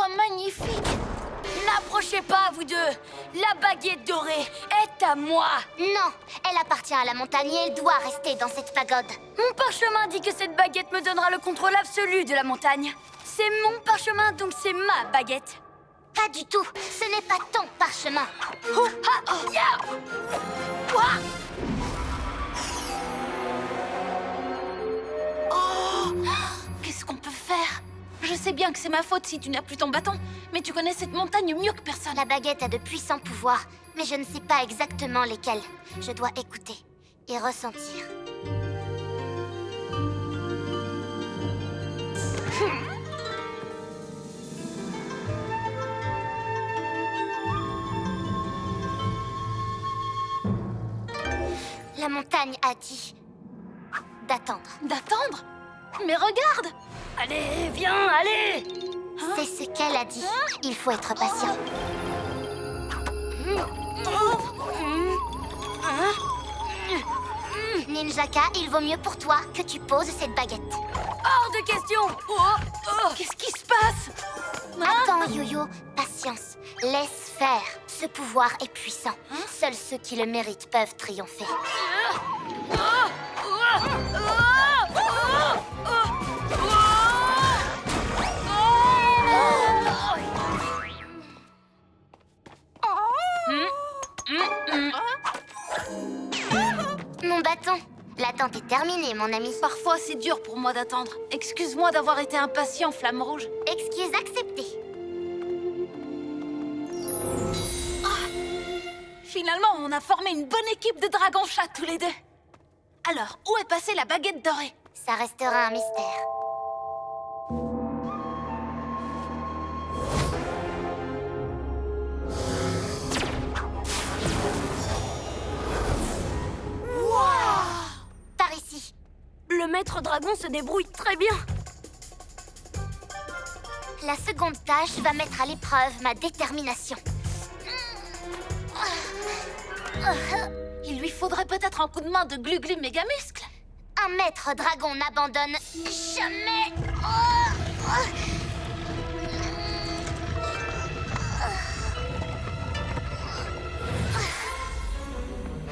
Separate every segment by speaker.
Speaker 1: quoi magnifique!
Speaker 2: N'approchez pas, vous deux! La baguette dorée est à moi!
Speaker 3: Non, elle appartient à la montagne et elle doit rester dans cette pagode.
Speaker 2: Mon parchemin dit que cette baguette me donnera le contrôle absolu de la montagne. C'est mon parchemin, donc c'est ma baguette.
Speaker 3: Pas du tout, ce n'est pas ton parchemin.
Speaker 2: Oh, ah, oh, ya! Ouah!
Speaker 1: Oh! Qu'est-ce qu'on peut faire? Je sais bien que c'est ma faute si tu n'as plus ton bâton, mais tu connais cette montagne mieux que personne.
Speaker 3: La baguette a de puissants pouvoirs, mais je ne sais pas exactement lesquels. Je dois écouter et ressentir. La montagne a dit d'attendre.
Speaker 1: D'attendre? Mais regarde!
Speaker 2: Allez, viens, allez!
Speaker 3: C'est ce qu'elle a dit. Il faut être patient. Ninjaka, il vaut mieux pour toi que tu poses cette baguette.
Speaker 2: Hors de question! Oh, oh.
Speaker 1: Qu'est-ce qui se passe?
Speaker 3: Attends, Yo-Yo, patience. Laisse faire. Ce pouvoir est puissant. Seuls ceux qui le méritent peuvent triompher. Mon bâton. L'attente est terminée, mon ami.
Speaker 1: Parfois, c'est dur pour moi d'attendre. Excuse-moi d'avoir été impatient, Flamme Rouge.
Speaker 3: Excuse acceptée.
Speaker 1: Finalement, on a formé une bonne équipe de dragons-chats tous les deux. Alors, où est passée la baguette dorée?
Speaker 3: Ça restera un mystère. Par ici.
Speaker 2: Le maître dragon se débrouille très bien.
Speaker 3: La seconde tâche va mettre à l'épreuve ma détermination.
Speaker 1: Il lui faudrait peut-être un coup de main de Glu-Glu Mégamuscle.
Speaker 3: Un maître dragon n'abandonne jamais.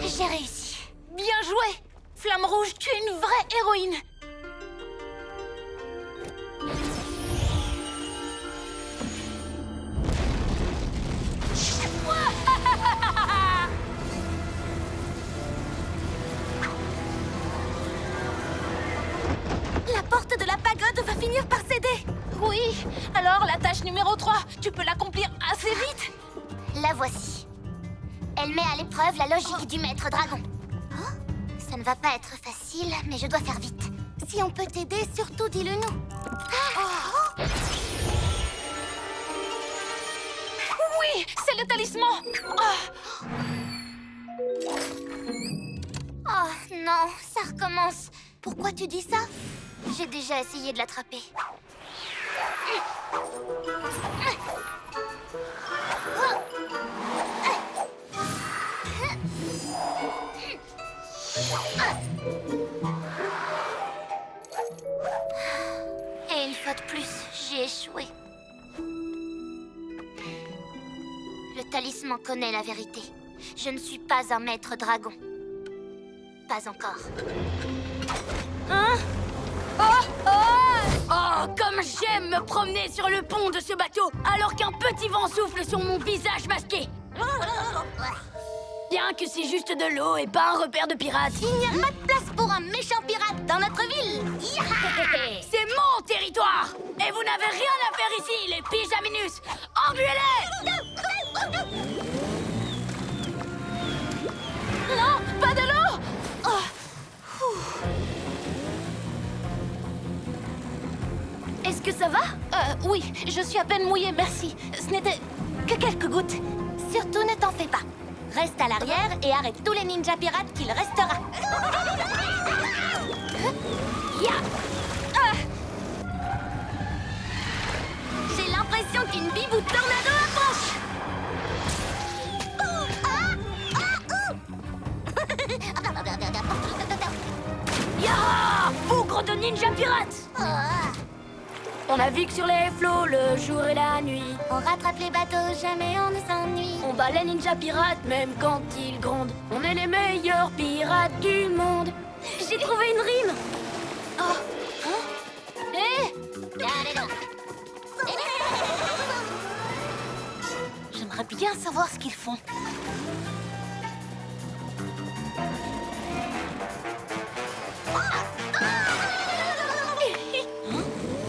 Speaker 3: J'ai réussi.
Speaker 1: Bien joué! Flamme Rouge, tu es une vraie héroïne. La porte de la pagode va finir par céder. Oui, alors la tâche numéro 3, tu peux l'accomplir assez vite.
Speaker 3: La voici. Elle met à l'épreuve la logique du maître dragon. Ça ne va pas être facile, mais je dois faire vite. Si on peut t'aider, surtout dis-le nous.
Speaker 1: Oui, c'est le talisman.
Speaker 3: Oh non, ça recommence. Pourquoi tu dis ça? J'ai déjà essayé de l'attraper. Et une fois de plus, j'ai échoué. Le talisman connaît la vérité. Je ne suis pas un maître dragon. Pas encore.
Speaker 2: Hein? Oh, oh! Oh, comme j'aime me promener sur le pont de ce bateau alors qu'un petit vent souffle sur mon visage masqué. Bien que c'est juste de l'eau et pas un repère de pirates.
Speaker 3: Il n'y a pas de place pour un méchant pirate dans notre ville.
Speaker 2: C'est mon territoire! Et vous n'avez rien à faire ici, les pyjaminus! Engueulez!
Speaker 1: Non, pas de l'eau.
Speaker 2: Est-ce que ça va?
Speaker 1: Oui, je suis à peine mouillée, merci. Ce n'était que quelques gouttes.
Speaker 3: Surtout ne t'en fais pas. Reste à l'arrière et arrête tous les ninjas pirates qu'il restera.
Speaker 2: Ya!
Speaker 3: J'ai l'impression qu'une bibou tornado approche.
Speaker 2: Ya! Bougre de ninja pirate! On navigue sur les flots le jour et la nuit.
Speaker 3: On rattrape les bateaux, jamais on ne s'ennuie.
Speaker 2: On bat les ninjas pirates même quand ils grondent. On est les meilleurs pirates du monde. J'ai trouvé une rime.
Speaker 1: Oh. Hein? Hé! J'aimerais bien savoir ce qu'ils font. Hein?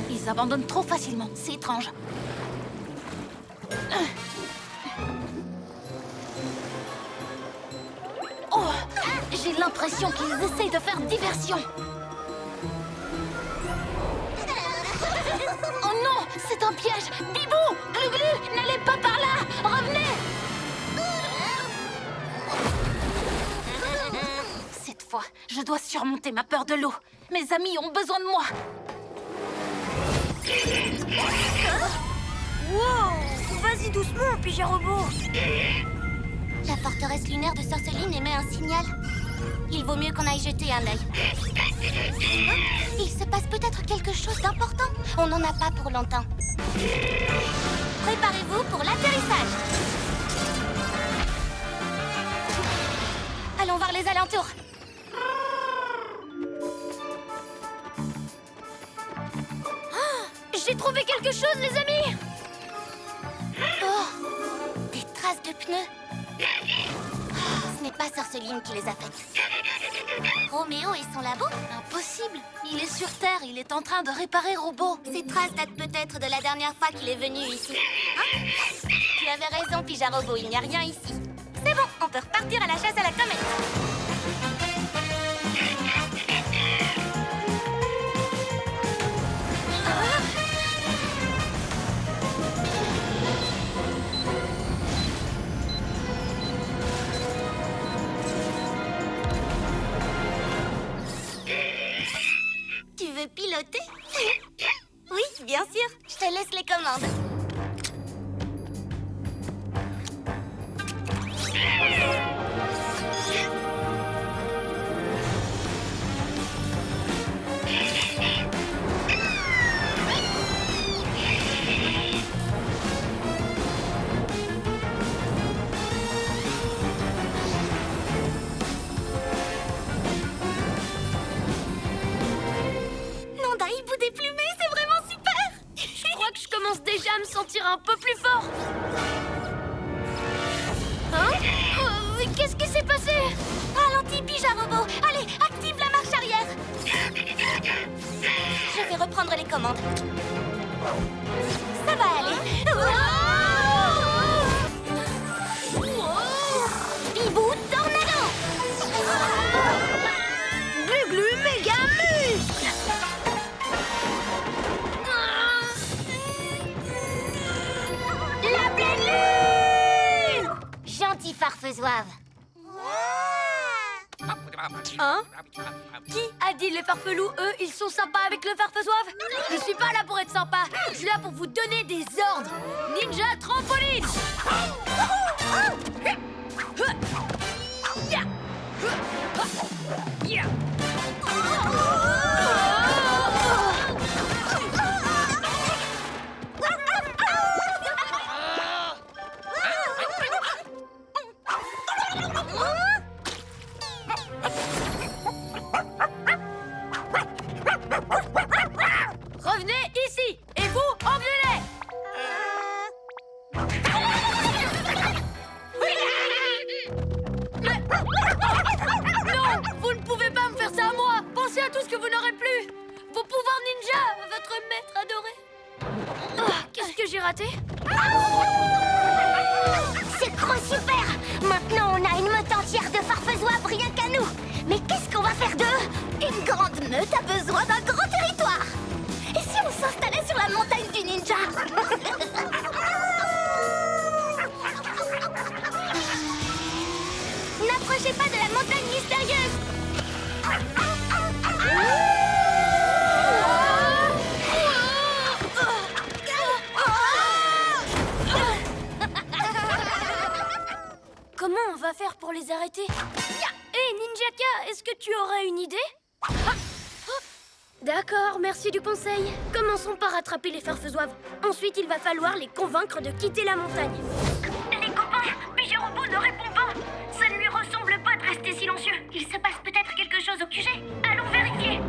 Speaker 1: Ils abandonnent trop facilement, c'est étrange. Oh! J'ai l'impression qu'ils essayent de faire diversion. Oh non, c'est un piège! Bibou! Glu-Glu! N'allez pas par là! Revenez! Cette fois, je dois surmonter ma peur de l'eau. Mes amis ont besoin de moi.
Speaker 2: Wow! Vas-y doucement, Pija Robot.
Speaker 3: La forteresse lunaire de Sorceline émet un signal. Il vaut mieux qu'on aille jeter un œil. Il se passe peut-être quelque chose d'important. On n'en a pas pour longtemps. Préparez-vous pour l'atterrissage. Allons voir les alentours.
Speaker 2: J'ai trouvé quelque chose, les amis.
Speaker 3: Oh, des traces de pneus. Ce n'est pas Sorceline qui les a faites. Roméo et son labo?
Speaker 1: Impossible. Il est sur Terre. Il est en train de réparer Robot.
Speaker 3: Ces traces datent peut-être de la dernière fois qu'il est venu ici. Hein? Tu avais raison, Pija Robot. Il n'y a rien ici. C'est bon, on peut repartir à la chasse à la comète. Tu veux piloter? Oui, bien sûr. Je te laisse les commandes. Nanda, hibou déplumé, c'est vraiment super!
Speaker 2: Je crois que je commence déjà à me sentir un peu plus fort. Hein? Mais qu'est-ce qui s'est passé?
Speaker 3: Ralentis, Pija Robot. Allez, active la marche arrière. Je vais reprendre les commandes. Ça va aller. Bibou, tornado.
Speaker 2: Glu-Glu, méga muscle.
Speaker 3: La pleine lune. Gentil farfesoave.
Speaker 2: Hein? Qui a dit les farfelous, eux, ils sont sympas avec le farfesoave? Je suis pas là pour être sympa. Je suis là pour vous donner des ordres. Ninja trampoline. Revenez ici. Et vous, engueulez. Non, vous ne pouvez pas me faire ça à moi. Pensez à tout ce que vous n'aurez plus. Vos pouvoirs ninja, votre maître adoré. Ah, qu'est-ce que j'ai raté?
Speaker 3: C'est trop super. Maintenant, on a une meute entière de farfesoives rien qu'à nous. Mais qu'est-ce qu'on va faire d'eux? Une grande meute a besoin d'un grand territoire. Et si on s'installait sur la montagne du ninja? N'approchez pas de la montagne mystérieuse.
Speaker 2: Comment on va faire pour les arrêter? Hé, Ninjaka, est-ce que tu aurais une idée? D'accord, merci du conseil. Commençons par attraper les farfesoives. Ensuite, il va falloir les convaincre de quitter la montagne.
Speaker 3: Les copains, Pijarobo ne répond pas. Ça ne lui ressemble pas de rester silencieux. Il se passe peut-être quelque chose au QG. Allons vérifier.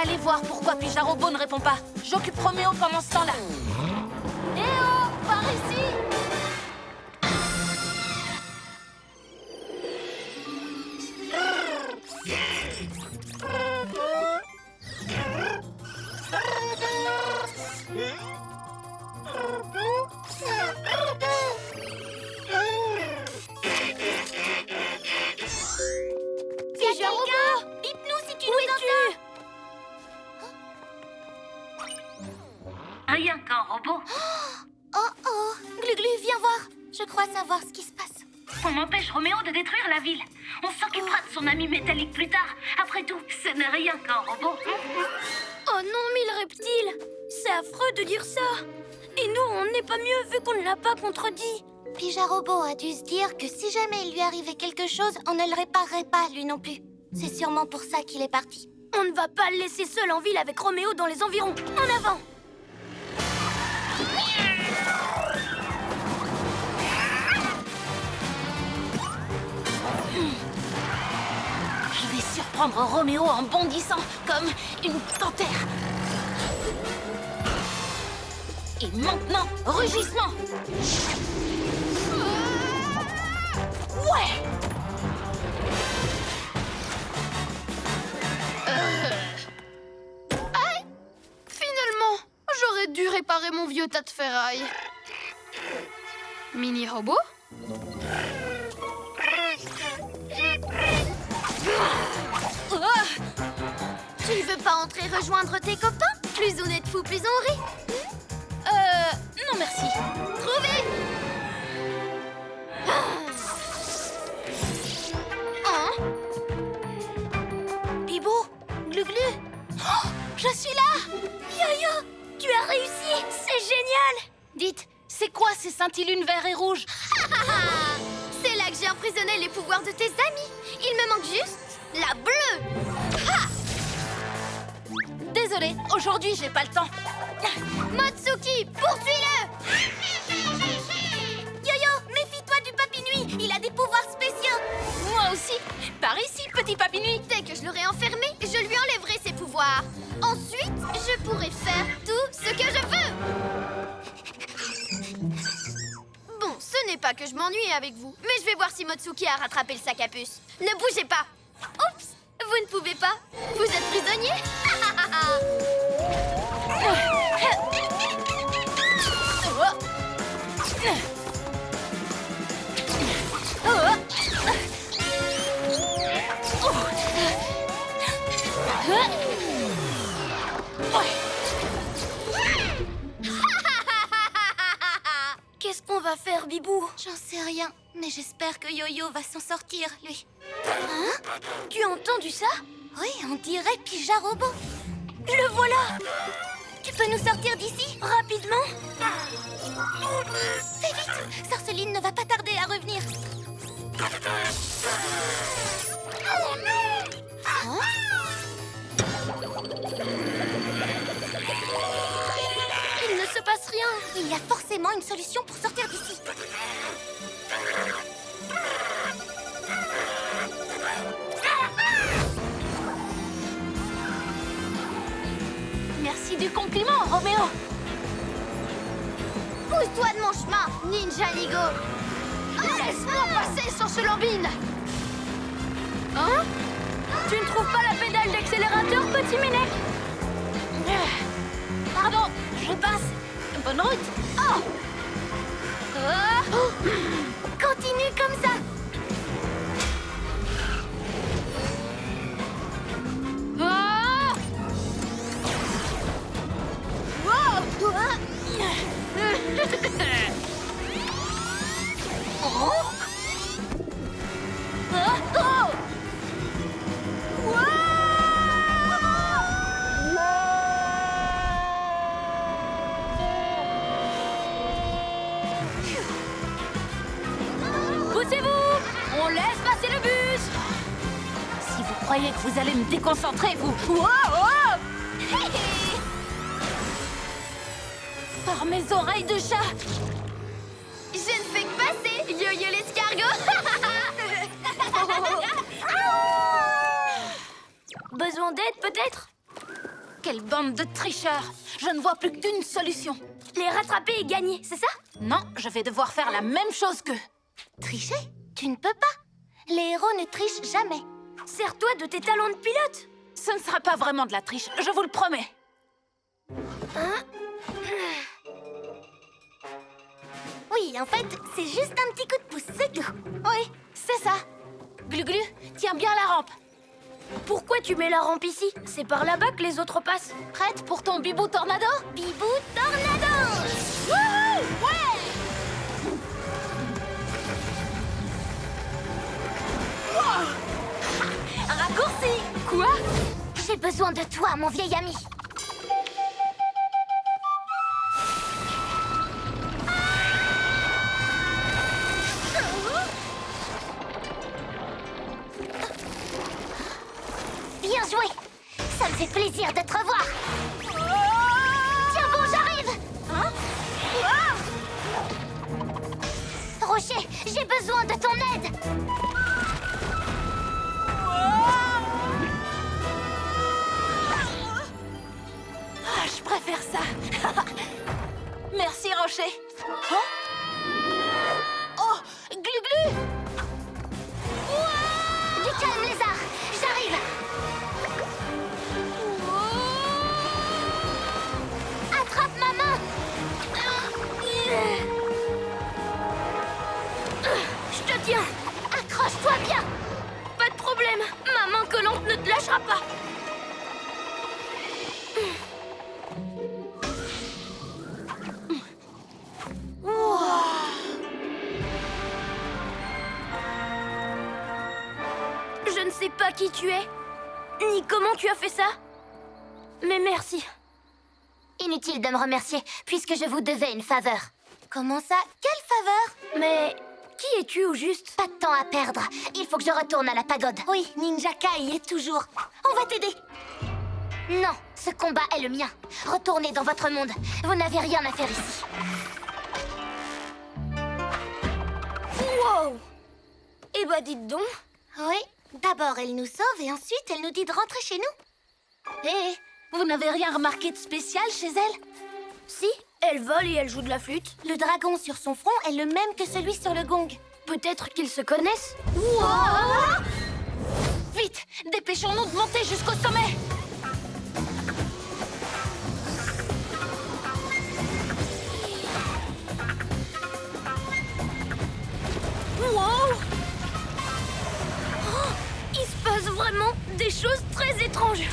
Speaker 1: Allez voir pourquoi Pijarobo ne répond pas. J'occupe Roméo pendant ce temps-là. Eh oh, par ici!
Speaker 3: Pijarobo, bip-nous si tu nous entends. Rien qu'un robot.
Speaker 1: Oh, Glu-Glu, viens voir. Je crois savoir ce qui se passe.
Speaker 3: On empêche Roméo de détruire la ville. On s'occupera de son ami métallique plus tard. Après tout, ce n'est rien qu'un robot.
Speaker 2: Oh non, mille reptiles! C'est affreux de dire ça! Et nous, on n'est pas mieux vu qu'on ne l'a pas contredit.
Speaker 1: Pijarobo a dû se dire que si jamais il lui arrivait quelque chose, on ne le réparerait pas, lui non plus. C'est sûrement pour ça qu'il est parti.
Speaker 2: On ne va pas le laisser seul en ville avec Roméo dans les environs. En avant!
Speaker 1: Je vais surprendre Roméo en bondissant comme une panthère. Et maintenant, rugissement. Ouais.
Speaker 4: Finalement, j'aurais dû réparer mon vieux tas de ferraille. Mini-robot?
Speaker 2: Tu ne veux pas entrer rejoindre tes copains? Plus on est de fous, plus on rit.
Speaker 1: Non merci.
Speaker 2: Trouvé! Hein?
Speaker 1: Bibo, Glu-Glu. Oh, je suis là.
Speaker 2: Yo-Yo, tu as réussi! C'est génial!
Speaker 1: Dites, c'est quoi ces scintillunes vert et rouge?
Speaker 2: C'est là que j'ai emprisonné les pouvoirs de tes amis. Il me manque juste la bleue. Ha!
Speaker 1: Désolée, aujourd'hui j'ai pas le temps.
Speaker 2: Motsuki, poursuis-le! Yo-Yo, méfie-toi du Papy Nuit. Il a des pouvoirs spéciaux.
Speaker 1: Moi aussi. Par ici, petit Papy Nuit.
Speaker 2: Dès que je l'aurai enfermé, je lui enlèverai ses pouvoirs. Ensuite, je pourrai faire tout ce que je veux. Bon, ce n'est pas que je m'ennuie avec vous, mais je vais voir si Motsuki a rattrapé le sac à puce. Ne bougez pas. Oups, vous ne pouvez pas. Vous êtes prisonnier. Qu'est-ce qu'on va faire, Bibou?
Speaker 1: J'en sais rien, mais j'espère que Yo-Yo va s'en sortir, lui.
Speaker 2: Hein? Tu as entendu ça?
Speaker 1: Oui, on dirait Pijarobo.
Speaker 2: Le voilà!
Speaker 1: Tu peux nous sortir d'ici?
Speaker 2: Rapidement?
Speaker 1: Fais vite! Sorceline ne va pas tarder à revenir. Oh non! Hein?
Speaker 2: Il ne se passe rien.
Speaker 1: Il y a forcément une solution pour sortir d'ici. Merci du compliment, Roméo.
Speaker 2: Pousse-toi de mon chemin, Ninja Nigo. Laisse-moi passer sur ce lambine. Hein? Tu ne trouves pas la pédale d'accélérateur, petit minet?
Speaker 1: Pardon, je passe. Bonne route. Oh!
Speaker 2: Continue comme ça.
Speaker 1: Ah! Wow! Oh! Ah! Oh!
Speaker 2: Poussez-vous! On laisse passer le bus!
Speaker 1: Si vous croyez que vous allez me déconcentrer, vous... Wow, Par mes oreilles de chat!
Speaker 4: Je ne fais que passer, yo-yo l'escargot.
Speaker 2: Besoin d'aide, peut-être?
Speaker 1: Quelle bande de tricheurs! Je ne vois plus qu'une solution.
Speaker 2: Les rattraper et gagner, c'est ça?
Speaker 1: Non, je vais devoir faire la même chose qu'eux.
Speaker 3: Tricher? Tu ne peux pas. Les héros ne trichent jamais.
Speaker 2: Sers-toi de tes talents de pilote!
Speaker 1: Ce ne sera pas vraiment de la triche, je vous le promets.
Speaker 3: Oui, en fait, c'est juste un petit coup de pouce, c'est tout.
Speaker 1: Oui, c'est ça. Glu-Glu, tiens bien la rampe.
Speaker 2: Pourquoi tu mets la rampe ici? C'est par là-bas que les autres passent.
Speaker 1: Prête pour ton bibou tornado?
Speaker 3: Bibou tornado!
Speaker 1: Wouhou! Ouais! Raccourci! Quoi?
Speaker 3: J'ai besoin de toi, mon vieil ami. Bien joué! Ça me fait plaisir de te revoir! Tiens bon, j'arrive!
Speaker 1: Hein?
Speaker 3: Rocher, j'ai besoin de ton aide!
Speaker 1: Ah, je préfère ça. Merci, Rocher. Oh, Glu-Glu!
Speaker 3: Du calme, lézard! J'arrive! Attrape ma main!
Speaker 2: Je te tiens!
Speaker 3: Accroche-toi bien!
Speaker 2: Pas de problème! Ma main collante ne te lâchera pas! Je ne sais pas qui tu es, ni comment tu as fait ça. Mais merci.
Speaker 3: Inutile de me remercier, puisque je vous devais une faveur. Comment ça? Quelle faveur?
Speaker 2: Mais qui es-tu au juste?
Speaker 3: Pas de temps à perdre. Il faut que je retourne à la pagode. Oui, Ninjaka y est toujours. On va t'aider. Non, ce combat est le mien. Retournez dans votre monde. Vous n'avez rien à faire ici.
Speaker 2: Wow! Eh bah dites donc.
Speaker 3: Oui, d'abord elle nous sauve et ensuite elle nous dit de rentrer chez nous.
Speaker 1: Hé, vous n'avez rien remarqué de spécial chez elle?
Speaker 2: Si, elle vole et elle joue de la flûte.
Speaker 3: Le dragon sur son front est le même que celui sur le gong.
Speaker 2: Peut-être qu'ils se connaissent.
Speaker 1: Vite, dépêchons-nous de monter jusqu'au sommet.
Speaker 2: Wow! Oh, il se passe vraiment des choses très étranges.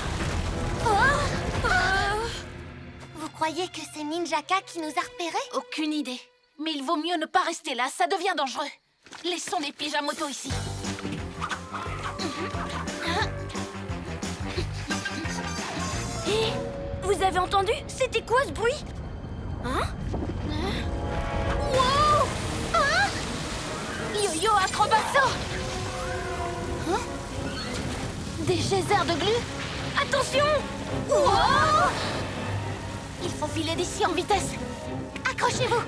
Speaker 3: Vous croyez que c'est Ninjaka qui nous a repérés?
Speaker 1: Aucune idée. Mais il vaut mieux ne pas rester là, ça devient dangereux. Laissons les pyjamotos ici.
Speaker 2: Et vous avez entendu? C'était quoi ce bruit? Hein? Wow!
Speaker 1: Yo-yo acrobato! Hein? Des geysers de glu?
Speaker 2: Attention!
Speaker 1: Wow! Il faut filer d'ici en vitesse.
Speaker 3: Accrochez-vous!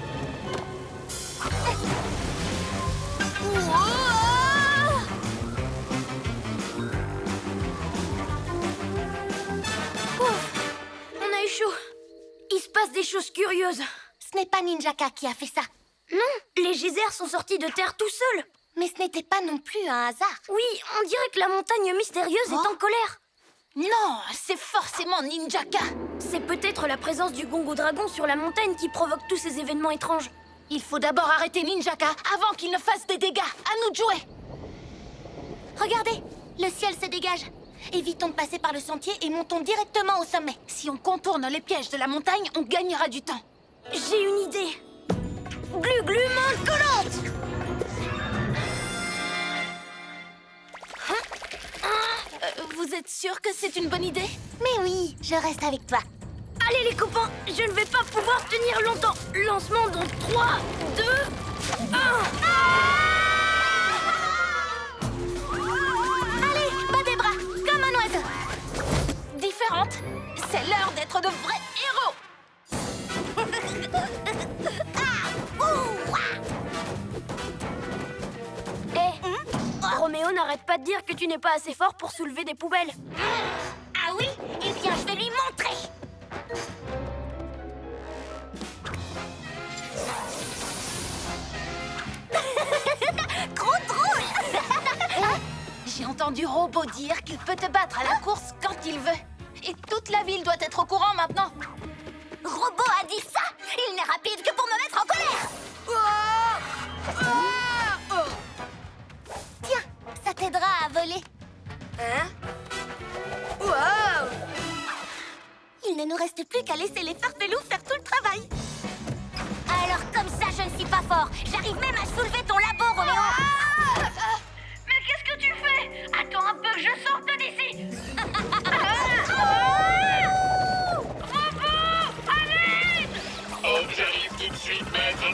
Speaker 2: On a eu chaud. Il se passe des choses curieuses.
Speaker 3: Ce n'est pas Ninjaka qui a fait ça.
Speaker 2: Non, les geysers sont sortis de terre tout seuls.
Speaker 3: Mais ce n'était pas non plus un hasard.
Speaker 2: Oui, on dirait que la montagne mystérieuse est en colère.
Speaker 1: Non, c'est forcément Ninjaka.
Speaker 2: C'est peut-être la présence du Gongo Dragon sur la montagne qui provoque tous ces événements étranges.
Speaker 1: Il faut d'abord arrêter Ninjaka avant qu'il ne fasse des dégâts. À nous de jouer.
Speaker 3: Regardez, le ciel se dégage. Évitons de passer par le sentier et montons directement au sommet.
Speaker 1: Si on contourne les pièges de la montagne, on gagnera du temps.
Speaker 2: J'ai une idée. Glu-glu main collante.
Speaker 1: Vous êtes sûr que c'est une bonne idée?
Speaker 3: Mais oui, je reste avec toi.
Speaker 2: Allez les copains, je ne vais pas pouvoir tenir longtemps. Lancement dans 3, 2,
Speaker 3: Allez, bas des bras, comme un oiseau.
Speaker 1: Différente. C'est l'heure d'être de vrais héros.
Speaker 2: Roméo n'arrête pas de dire que tu n'es pas assez fort pour soulever des poubelles.
Speaker 3: Ah oui? Eh bien, je vais lui montrer. Trop drôle.
Speaker 1: J'ai entendu Robot dire qu'il peut te battre à la course quand il veut. Et toute la ville doit être au courant maintenant.
Speaker 3: Robot a dit ça. Il n'est rapide que pour me mettre en colère. Tiens, ça t'aidera à voler.
Speaker 2: Hein? Wow!
Speaker 3: Il ne nous reste plus qu'à laisser les farfelous faire tout le travail. Alors comme ça, je ne suis pas fort. J'arrive même à soulever ton labo, Roméo.
Speaker 2: Mais qu'est-ce que tu fais? Attends un peu que je sorte d'ici.
Speaker 5: Oh, j'arrive tout de suite, maître.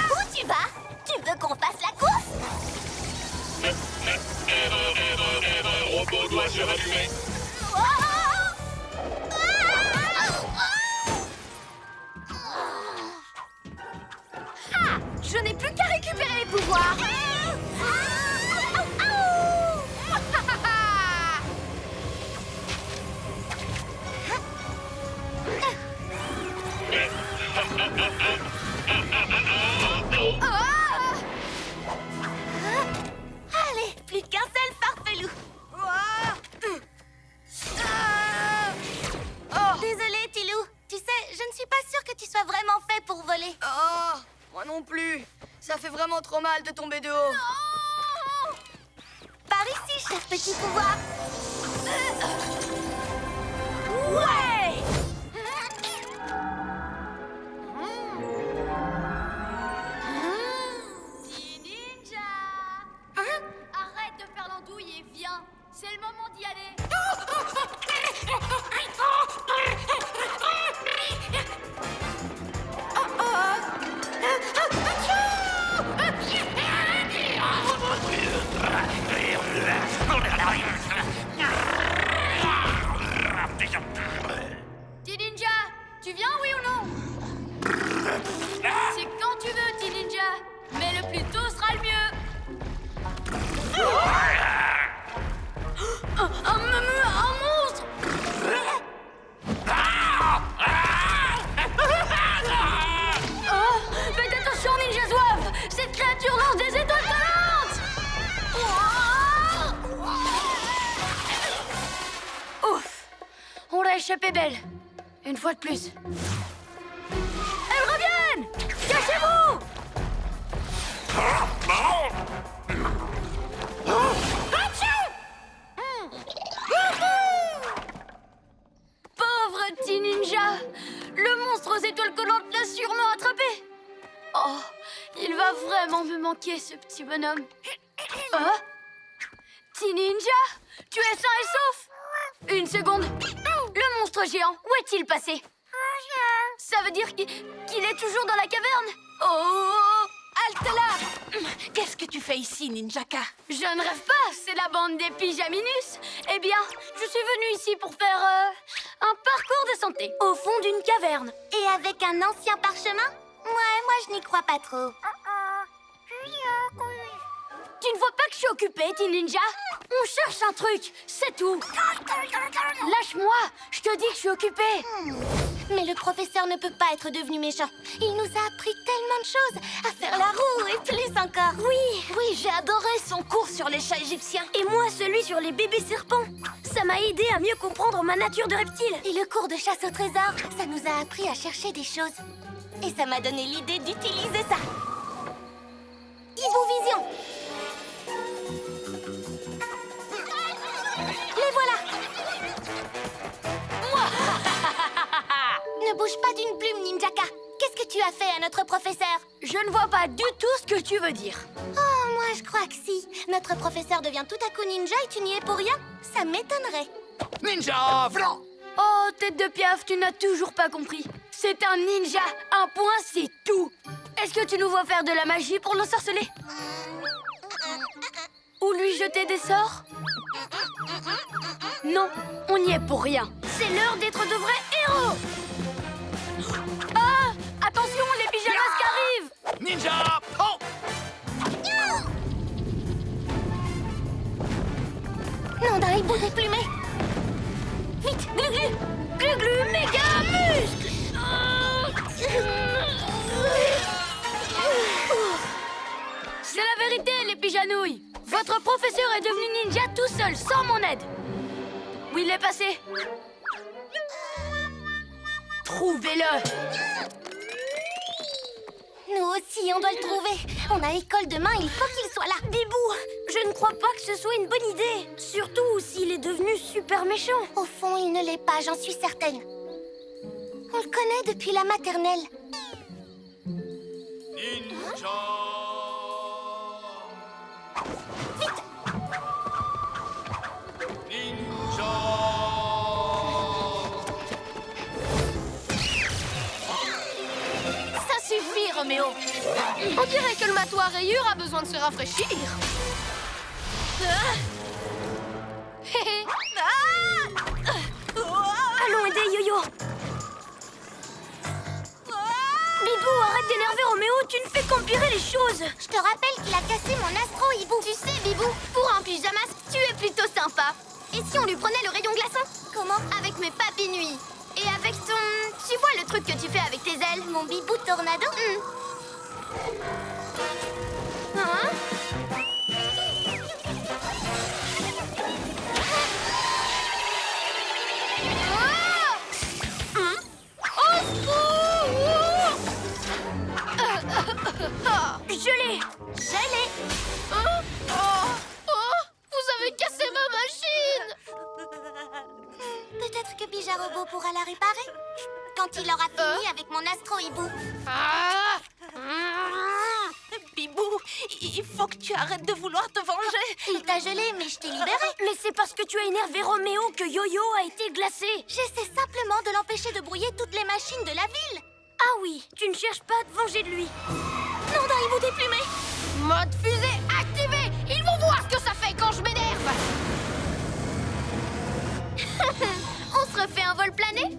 Speaker 3: Où tu vas? Tu veux qu'on fasse la course?
Speaker 5: Erreur, robot doit se rallumer.
Speaker 2: Ah! Je n'ai plus qu'à récupérer les pouvoirs.
Speaker 3: Allez, plus qu'un seul farfelou. Désolée, Tilou. Tu sais, je ne suis pas sûre que tu sois vraiment fait pour voler.
Speaker 2: Oh, moi non plus. Ça fait vraiment trop mal de tomber de haut.
Speaker 3: Par ici, chef petit pouvoir.
Speaker 2: Ouais! Petit ninja! Arrête de faire l'andouille et viens. C'est le moment d'y aller. Petit ninja, tu viens, oui ou non? C'est quand tu veux, petit ninja. Mais le plus tôt sera le mieux. Un monstre! Oh, faites attention, ninja zouave! Cette créature lance des étoiles volantes! Ouf! On l'a échappé belle. Une fois de plus. Elles reviennent! Cachez-vous! Pauvre petit ninja! Le monstre aux étoiles collantes l'a sûrement attrapé! Oh, il va vraiment me manquer, ce petit bonhomme. Hein? Petit ninja? Tu es sain et sauf? Une seconde. Le monstre géant, où est-il passé? Ça veut dire qu'il est toujours dans la caverne? Oh!
Speaker 1: Halte là! Qu'est-ce que tu fais ici, Ninjaka?
Speaker 2: Je ne rêve pas, c'est la bande des pyjaminus. Eh bien, je suis venue ici pour faire un parcours de santé au fond d'une caverne.
Speaker 3: Et avec un ancien parchemin? Ouais, moi je n'y crois pas trop.
Speaker 2: Tu ne vois pas que je suis occupée, petit ninja? On cherche un truc, c'est tout. Lâche-moi, je te dis que je suis occupée.
Speaker 3: Mais le professeur ne peut pas être devenu méchant. Il nous a appris tellement de choses, à faire la roue et plus encore.
Speaker 1: Oui, j'ai adoré son cours sur les chats égyptiens.
Speaker 2: Et moi, celui sur les bébés serpents. Ça m'a aidé à mieux comprendre ma nature de reptile.
Speaker 3: Et le cours de chasse au trésor, ça nous a appris à chercher des choses. Et ça m'a donné l'idée d'utiliser ça. Hibou Vision. Les voilà. Ne bouge pas d'une plume, Ninjaka. Qu'est-ce que tu as fait à notre professeur?
Speaker 2: Je ne vois pas du tout ce que tu veux dire.
Speaker 3: Oh, moi je crois que si. Notre professeur devient tout à coup ninja et tu n'y es pour rien. Ça m'étonnerait.
Speaker 6: Ninja flanc!
Speaker 2: Oh, tête de piaf, tu n'as toujours pas compris. C'est un ninja. Un point, c'est tout. Est-ce que tu nous vois faire de la magie pour l'ensorceler? Ou lui jeter des sorts? Non, on n'y est pour rien. C'est l'heure d'être de vrais héros. Ah! Attention, les pyjamas arrivent!
Speaker 6: Ninja! Oh!
Speaker 3: Non, d'un hibou déplumé. Vite, Glu-Glu.
Speaker 2: Glu-Glu, méga muscle! C'est la vérité, les pyjanouilles. Votre professeur est devenu ninja tout seul, sans mon aide. Où il est passé? Trouvez-le!
Speaker 3: Nous aussi, on doit le trouver. On a école demain, il faut qu'il soit là.
Speaker 2: Bibou, je ne crois pas que ce soit une bonne idée. Surtout s'il est devenu super méchant.
Speaker 3: Au fond, il ne l'est pas, j'en suis certaine. On le connaît depuis la maternelle.
Speaker 6: Ninja! Ninja!
Speaker 1: Ça suffit, Roméo.
Speaker 4: On dirait que le matou à rayures a besoin de se rafraîchir. Hé hé.
Speaker 2: Allons aider Yo-Yo. Bibou, arrête d'énerver Roméo, tu ne fais qu'empirer les choses.
Speaker 3: Je te rappelle qu'il a cassé mon astro-hibou.
Speaker 4: Tu sais, Bibou, pour un pyjamas, tu es plutôt sympa. Et si on lui prenait le rayon glaçon?
Speaker 3: Comment?
Speaker 4: Avec mes papilles nuits. Et avec ton... Tu vois le truc que tu fais avec tes ailes?
Speaker 3: Mon bibou tornado?
Speaker 4: Hein?
Speaker 2: Je l'ai.
Speaker 4: Vous avez cassé ma machine!
Speaker 3: Peut-être que Bijarobot pourra la réparer quand il aura fini avec mon astro-hibou.
Speaker 4: Ah!
Speaker 1: Bibou, il faut que tu arrêtes de vouloir te venger.
Speaker 3: Il t'a gelé, mais je t'ai libéré.
Speaker 2: Mais c'est parce que tu as énervé Roméo que Yo-Yo a été glacé.
Speaker 3: J'essaie simplement de l'empêcher de brouiller toutes les machines de la ville.
Speaker 2: Ah oui, tu ne cherches pas à te venger de lui.
Speaker 3: Non, d'un hibou déplumé.
Speaker 4: Mode fusée activé! Ils vont voir ce que ça fait quand je m'énerve! On se refait un vol plané?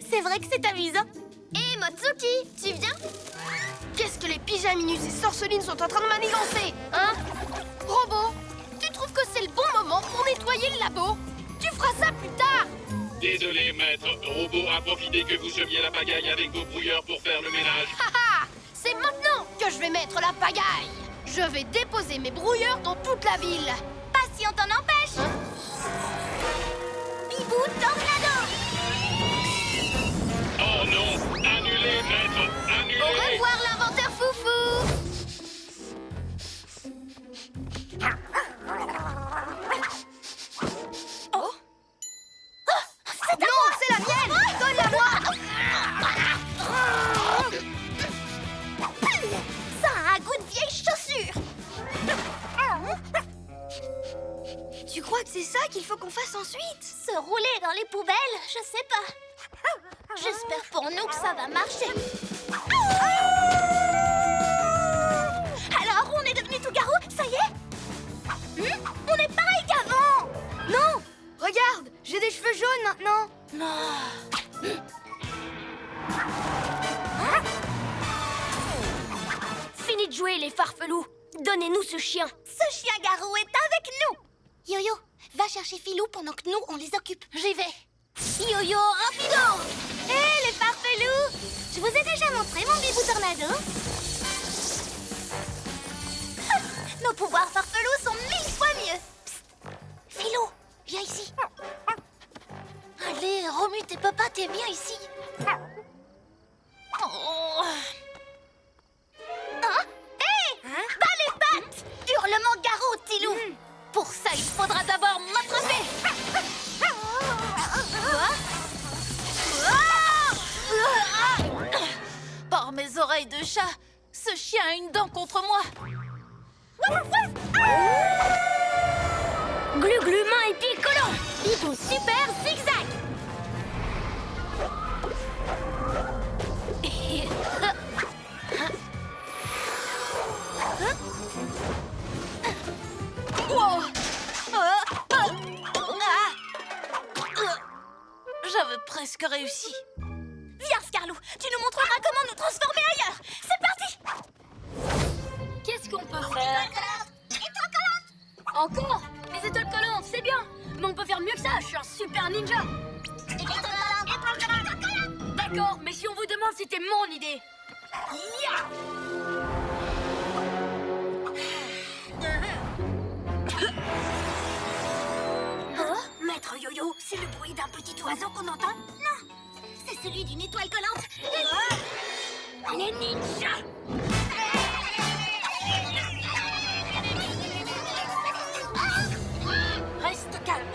Speaker 3: C'est vrai que c'est amusant.
Speaker 4: Et Motsuki, tu viens? Qu'est-ce que les pyjaminus et sorcelines sont en train de manigancer, hein? Robot, tu trouves que c'est le bon moment pour nettoyer le labo? Tu feras ça plus tard!
Speaker 5: Désolé, maître. Robot a profité que vous semiez la pagaille avec vos brouilleurs pour faire le ménage.
Speaker 4: Haha! C'est maintenant que je vais mettre la pagaille! Je vais déposer mes brouilleurs dans toute la ville!
Speaker 3: Pas si on t'en empêche. Bibou tornado.
Speaker 5: Oh non! Annulé, maître!
Speaker 4: Au
Speaker 5: Annulé!
Speaker 4: revoir l'inventeur foufou! Non, c'est la mienne! Donne-la-moi!
Speaker 3: Ça a un goût de vieille chaussure.
Speaker 2: Tu crois que c'est ça qu'il faut qu'on fasse ensuite?
Speaker 3: Se rouler dans les poubelles, je sais pas. J'espère pour nous que ça va marcher. Alors, on est devenu tout garou, ça y est? On est pareil qu'avant.
Speaker 2: Non! Regarde, j'ai des cheveux jaunes maintenant. Fini de jouer les farfelous. Donnez-nous ce chien.
Speaker 3: Ce chien garou est avec nous. Yo-Yo, va chercher Filou pendant que nous, on les occupe. J'y vais. Yo-Yo, rapido. Hé, les farfelous. Je vous ai déjà montré mon bibou tornado. Nos pouvoirs farfelous sont 1000 fois mieux. Psst. Filou, viens ici. Allez, remue tes papates et viens ici. Oh. Hein? Hé! Bas les pattes! Hurlement garou, Tilou. Pour ça, il faudra d'abord m'attraper.
Speaker 1: Par mes oreilles de chat, ce chien a une dent contre moi.
Speaker 2: Glu-glu, main et pied collants.
Speaker 3: Bibou super zigzag.
Speaker 1: réussi.
Speaker 3: Viens, Scarlou, tu nous montreras comment nous transformer ailleurs. C'est parti.
Speaker 2: Qu'est-ce qu'on peut faire? Encore? Les étoiles collantes, c'est bien. Mais on peut faire mieux que ça, je suis un super ninja. D'accord, mais si on vous demande, c'était mon idée.
Speaker 3: Maître Yo-Yo, c'est le bruit d'un petit oiseau qu'on entend? Non, c'est celui d'une étoile collante. Les ninjas.
Speaker 2: Reste calme.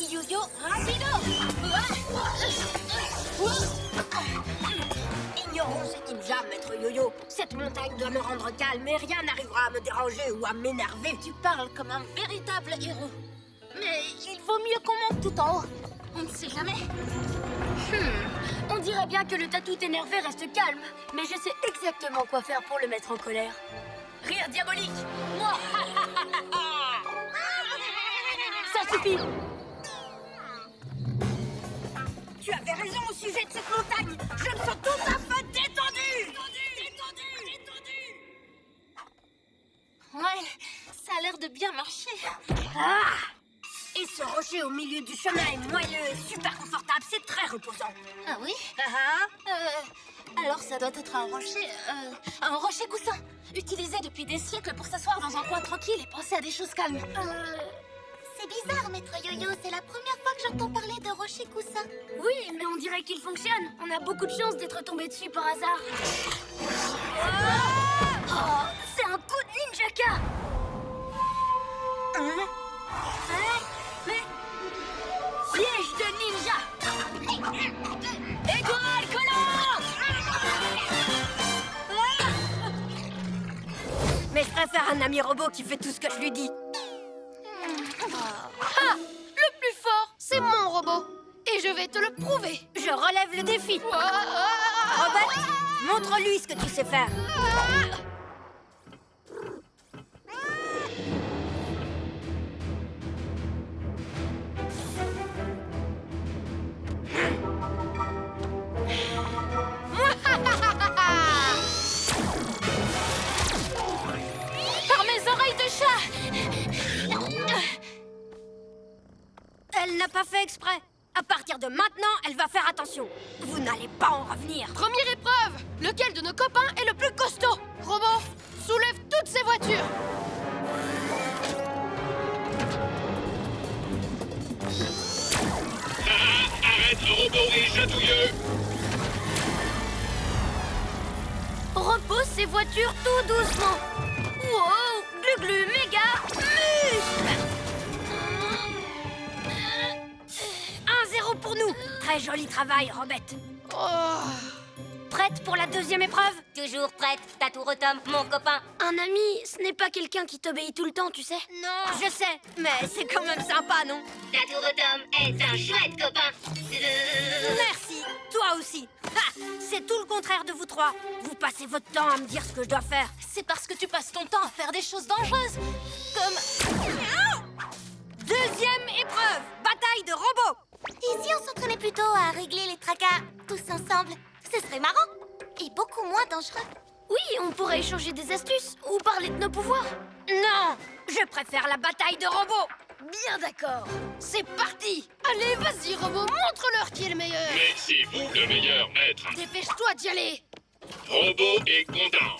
Speaker 1: Yo-yo, rapido.
Speaker 7: Ignorons ces ninjas, maître Yo-Yo. Cette montagne doit me rendre calme et rien n'arrivera à me déranger ou à m'énerver.
Speaker 1: Tu parles comme un véritable héros. Mais il vaut mieux qu'on monte tout en haut. On ne sait jamais.
Speaker 2: On dirait bien que le tatou énervé reste calme, mais je sais exactement quoi faire pour le mettre en colère. Rire diabolique. Moi. Ça suffit.
Speaker 7: Tu avais raison au sujet de cette montagne. Je me sens tout à fait détendu.
Speaker 1: Ouais, ça a l'air de bien marcher.
Speaker 7: Et ce rocher au milieu du chemin est moelleux et super confortable. C'est très reposant.
Speaker 1: Ah oui?
Speaker 7: Ah,
Speaker 1: Alors ça doit être un rocher coussin, utilisé depuis des siècles pour s'asseoir dans un coin tranquille et penser à des choses calmes.
Speaker 3: C'est bizarre, Maître Yo-Yo. C'est la première fois que j'entends parler de rocher coussin.
Speaker 2: Oui, mais on dirait qu'il fonctionne. On a beaucoup de chance d'être tombé dessus par hasard. Oh, c'est un coup de ninjaka. Mais... Piège de ninja. Étoile collante.
Speaker 7: mais je préfère un ami robot qui fait tout ce que je lui dis.
Speaker 4: Ah, le plus fort, c'est mon robot. Et je vais te le prouver.
Speaker 7: Je relève le défi. Robert, montre-lui ce que tu sais faire.
Speaker 1: Par mes oreilles de chat!
Speaker 7: Elle n'a pas fait exprès. À partir de maintenant, elle va faire attention. Vous n'allez pas en revenir.
Speaker 4: Première épreuve. Lequel de nos copains est le plus costaud? Robot, soulève toutes ces voitures.
Speaker 5: Arrête, robot et chatouilleux!
Speaker 2: Repose ces voitures tout doucement. Wow, glu-glu méga muscle.
Speaker 7: 1-0 pour nous. Très joli travail, Robette.
Speaker 4: Oh.
Speaker 7: Prête pour la deuxième épreuve?
Speaker 3: Toujours prête, Tatou Rotom, mon copain.
Speaker 2: Un ami, ce n'est pas quelqu'un qui t'obéit tout le temps, tu sais.
Speaker 7: Non, je sais, mais c'est quand même sympa, non?
Speaker 3: Tatou Rotom est un chouette copain.
Speaker 7: Merci, toi aussi. Ha, c'est tout le contraire de vous trois. Vous passez votre temps à me dire ce que je dois faire.
Speaker 1: C'est parce que tu passes ton temps à faire des choses dangereuses. Comme...
Speaker 7: Deuxième épreuve, bataille de robots.
Speaker 3: Et si on s'entraînait plutôt à régler les tracas tous ensemble? Ce serait marrant et beaucoup moins dangereux.
Speaker 2: Oui, on pourrait échanger des astuces ou parler de nos pouvoirs.
Speaker 7: Non, je préfère la bataille de robots.
Speaker 2: Bien d'accord.
Speaker 4: C'est parti. Allez, vas-y, robot, montre-leur qui est le meilleur.
Speaker 5: Mais c'est vous le meilleur maître.
Speaker 4: Dépêche-toi d'y aller.
Speaker 5: Robot est content.